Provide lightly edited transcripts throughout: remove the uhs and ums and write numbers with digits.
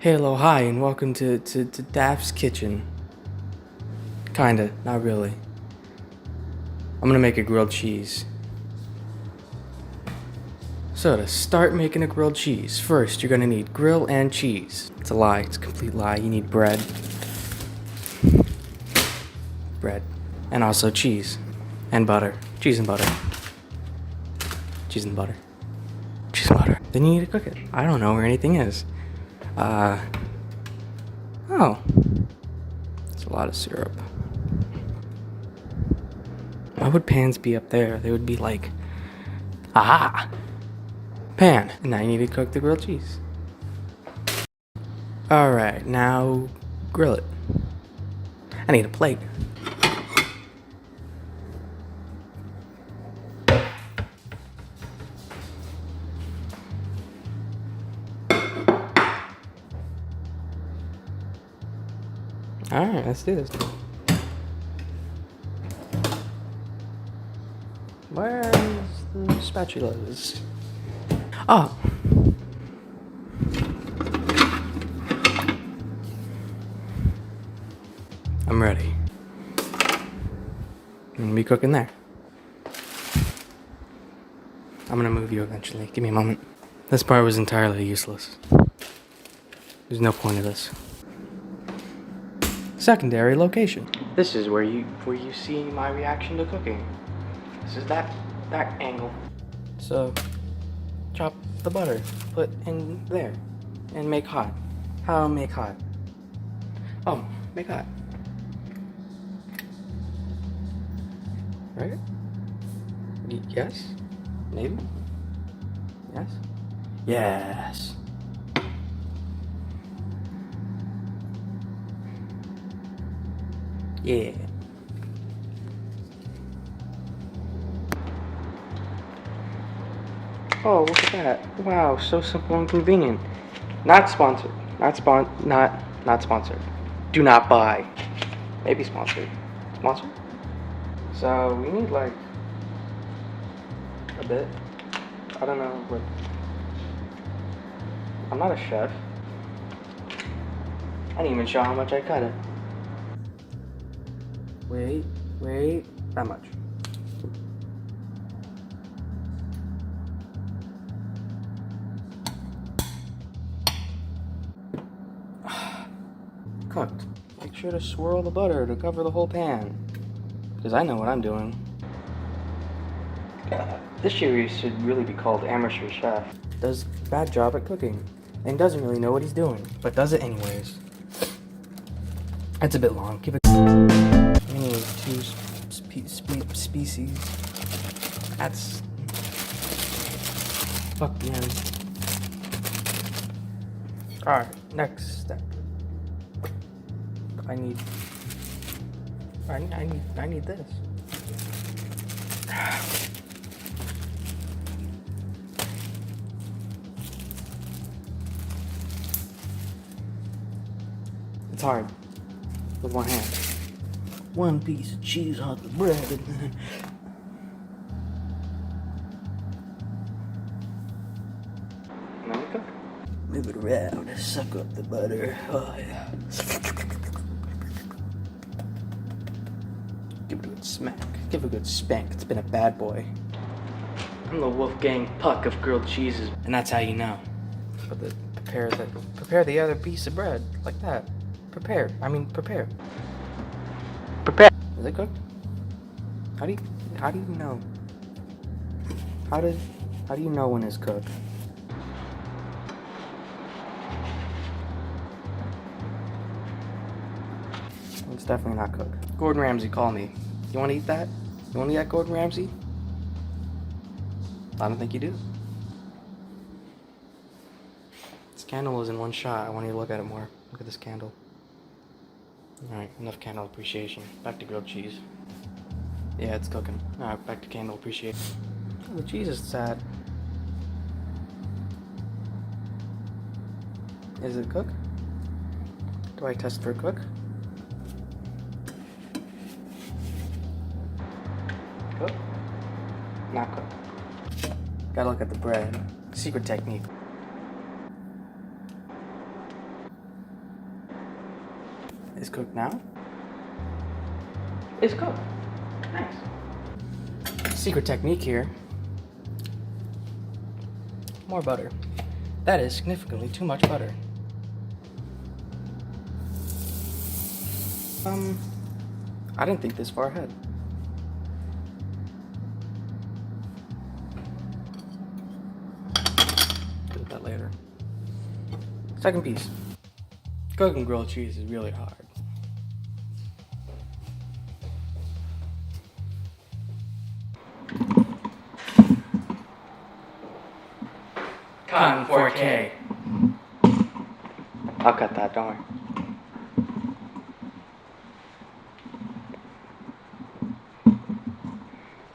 Hello, hi, and welcome to Dafs Kitchen. Kinda, not really. I'm gonna make a grilled cheese. So to start making a grilled cheese, first you're gonna need grill and cheese. It's a lie, it's a complete lie. You need bread. Bread. And also cheese. And butter. Cheese and butter. Cheese and butter. Cheese and butter. Then you need to cook it. I don't know where anything is. Oh. It's a lot of syrup. Why would pans be up there? They would be like, aha! Pan. And now you need to cook the grilled cheese. Alright, now grill it. I need a plate. Alright, let's do this. Where's the spatulas? Oh! I'm ready. I'm gonna be cooking there. I'm gonna move you eventually. Give me a moment. This part was entirely useless. There's no point of this. Secondary location. This is where you see my reaction to cooking. This is that angle. So chop the butter, put in there, and make hot. How make hot? Oh, make hot. Right? Yes? Maybe? Yes? Yes. Yeah. Oh, look at that. Wow, so simple and convenient. Not sponsored. Not sponsored. Do not buy. Maybe sponsored. Sponsored? So we need like a bit. I don't know, like I'm not a chef. I didn't even show how much I cut it. Wait, that much. Cooked. Make sure to swirl the butter to cover the whole pan. Because I know what I'm doing. This series should really be called Amateur Chef. Does a bad job at cooking. And doesn't really know what he's doing. But does it anyways. That's a bit long. Keep it. We need two species. That's. Fuck the end. Alright, next step. I need this. It's hard with one hand. One piece of cheese on the bread and then let me cook. Move it around, suck up the butter. Oh yeah. Give it a good smack. Give it a good spank. It's been a bad boy. I'm the Wolfgang Puck of grilled cheeses. And that's how you know. But prepare the other piece of bread. Like that. Prepare. Prepare. Is it cooked? How do you know? How do you know when it's cooked? It's definitely not cooked. Gordon Ramsay, call me. You want to eat that? You want to eat that, Gordon Ramsay? I don't think you do. This candle is in one shot. I want you to look at it more. Look at this candle. Alright, enough candle appreciation. Back to grilled cheese. Yeah, it's cooking. Alright, back to candle appreciation. Oh, the cheese is sad. Is it cooked? Do I test for cook? Cook? Not cooked. Gotta look at the bread. Secret technique. is cooked now. It's cooked. Nice. Secret technique here. More butter. That is significantly too much butter. I didn't think this far ahead. Do that later. Second piece. Cooking grilled cheese is really hard. Cotton 4K. I'll cut that, don't worry.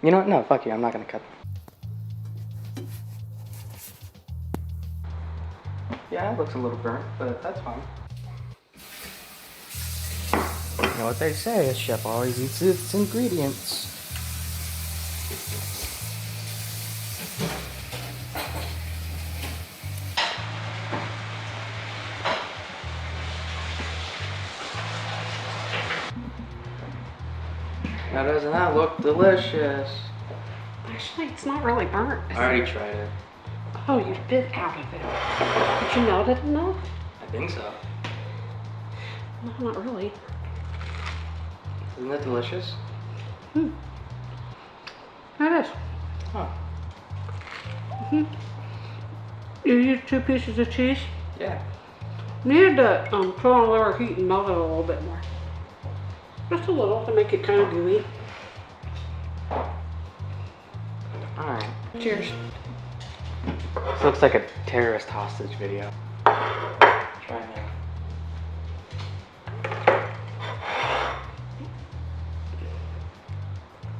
You know what? No, fuck you. I'm not gonna cut. Yeah, it looks a little burnt, but that's fine. You know what they say, a chef always eats its ingredients. Now doesn't that look delicious? Actually, it's not really burnt. I already tried it. Oh, you bit out of it. Did you melt it enough? I think so. No, not really. Isn't that delicious? It is. Huh. You used 2 pieces of cheese? Yeah. Needed to put on lower heat and melt it a little bit more. Just a little to make it kind of gooey. Alright. Cheers. This looks like a terrorist hostage video. Try now.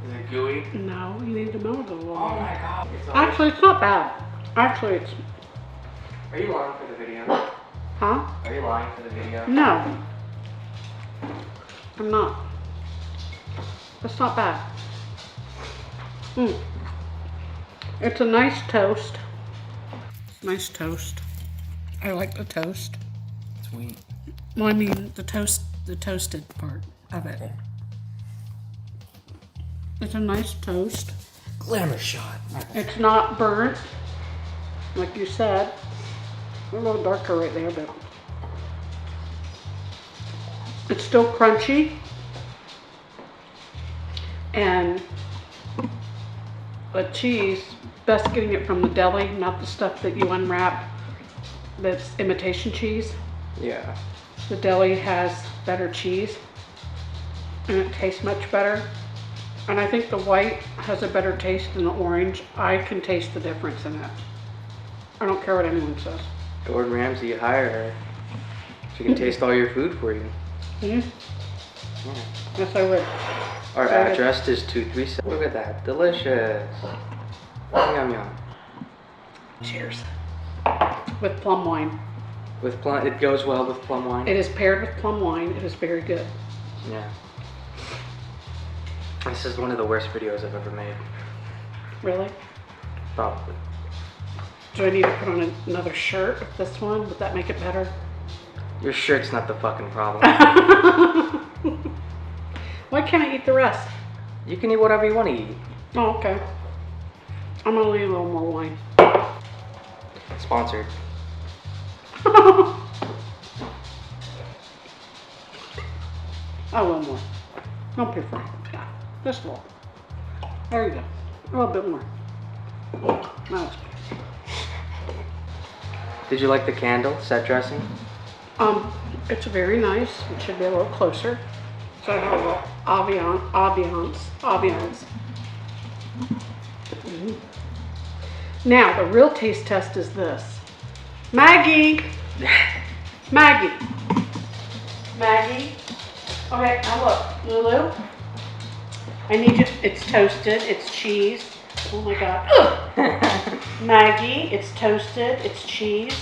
Is it gooey? No, you need to melt it a little. Oh my god. Actually, it's not bad. Actually, it's... Are you lying for the video? Huh? Are you lying for the video? No. I'm not. That's not bad. It's a nice toast. Nice toast. I like the toast. Sweet. Well, I mean the toasted part of it. Okay. It's a nice toast. Glamour shot. It's not burnt, like you said. A little darker right there, but it's still crunchy. And the cheese, best getting it from the deli, not the stuff that you unwrap that's imitation cheese. Yeah. The deli has better cheese and it tastes much better. And I think the white has a better taste than the orange. I can taste the difference in it. I don't care what anyone says. Gordon Ramsay, you hire her. She can taste all your food for you. Yeah. Yes, I would. Our address is 237. Look at that. Delicious. Yum yum. Cheers. With plum wine. With plum, it goes well with plum wine. It is paired with plum wine. It is very good. Yeah. This is one of the worst videos I've ever made. Really? Probably. Do I need to put on another shirt with this one? Would that make it better? Your shirt's not the fucking problem. Why can't I eat the rest? You can eat whatever you want to eat. Oh, okay. I'm gonna leave a little more wine. Sponsored. A little more. Don't be afraid. Yeah, just a little. There you go. A little bit more. Now it's good. Did you like the candle set dressing? It's very nice. It should be a little closer. So I have a little ambiance. Now, the real taste test is this. Maggie! Maggie! Okay, now look, Lulu. I need you, it's toasted, it's cheese. Oh my god. Maggie, it's toasted, it's cheese.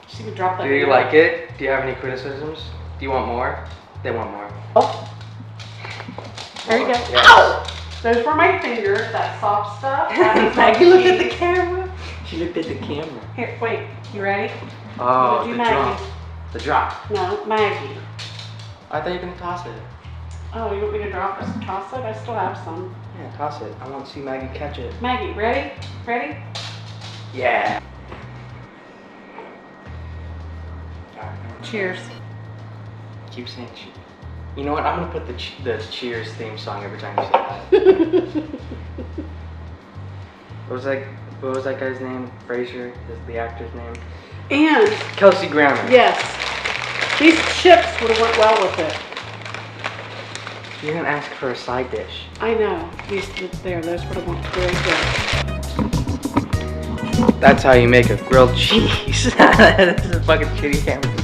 Just even drop that. Do you like it? Do you have any criticisms? Do you want more? They want more. Oh. There you go. Yes. Ow! Those were my fingers, that soft stuff. That is Maggie looked at the camera. She looked at the camera. Here, wait, you ready? Oh, Do the Maggie. drum. The drop. No, Maggie. I thought you were gonna toss it. Oh, you want me to toss it? I still have some. Yeah, toss it. I want to see Maggie catch it. Maggie, ready? Ready? Yeah. Cheers. Keep saying cheers. You know what? I'm gonna put the Cheers theme song every time you say that. What was that guy's name? Frasier is the actor's name. And Kelsey Grammer. yes, these chips would have went well with it. You didn't ask for a side dish. I know. Those would have went very good. That's how you make a grilled cheese. This is a fucking shitty camera.